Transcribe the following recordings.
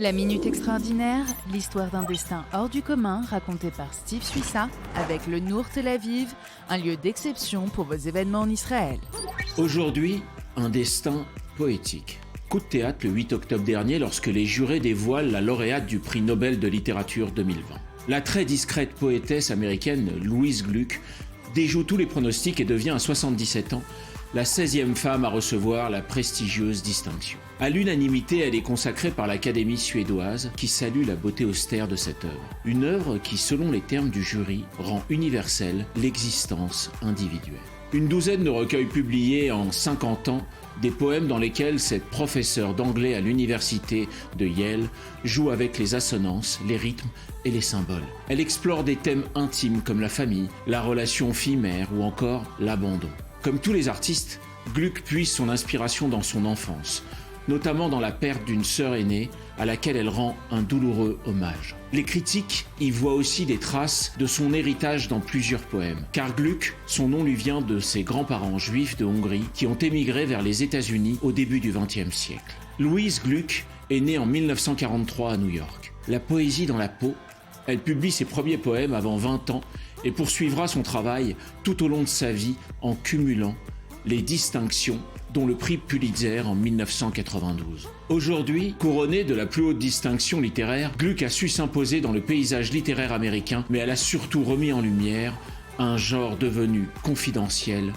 La Minute Extraordinaire, l'histoire d'un destin hors du commun racontée par Steve Suissa avec le Nour Tel Aviv, un lieu d'exception pour vos événements en Israël. Aujourd'hui, un destin poétique. Coup de théâtre le 8 octobre dernier lorsque les jurés dévoilent la lauréate du prix Nobel de littérature 2020. La très discrète poétesse américaine Louise Gluck déjoue tous les pronostics et devient à 77 ans la 16e femme à recevoir la prestigieuse distinction. À l'unanimité, elle est consacrée par l'Académie suédoise qui salue la beauté austère de cette œuvre. Une œuvre qui, selon les termes du jury, rend universelle l'existence individuelle. Une douzaine de recueils publiés en 50 ans, des poèmes dans lesquels cette professeure d'anglais à l'université de Yale joue avec les assonances, les rythmes et les symboles. Elle explore des thèmes intimes comme la famille, la relation fille-mère ou encore l'abandon. Comme tous les artistes, Gluck puise son inspiration dans son enfance, notamment dans la perte d'une sœur aînée à laquelle elle rend un douloureux hommage. Les critiques y voient aussi des traces de son héritage dans plusieurs poèmes, car Gluck, son nom lui vient de ses grands-parents juifs de Hongrie qui ont émigré vers les États-Unis au début du XXe siècle. Louise Gluck est née en 1943 à New York. La poésie dans la peau, elle publie ses premiers poèmes avant 20 ans et poursuivra son travail tout au long de sa vie en cumulant les distinctions dont le prix Pulitzer en 1992. Aujourd'hui, couronnée de la plus haute distinction littéraire, Gluck a su s'imposer dans le paysage littéraire américain, mais elle a surtout remis en lumière un genre devenu confidentiel,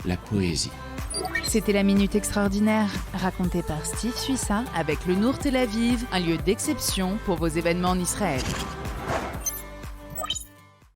la poésie. C'était la Minute Extraordinaire, racontée par Steve Suissa avec le Nour Tel Aviv, un lieu d'exception pour vos événements en Israël.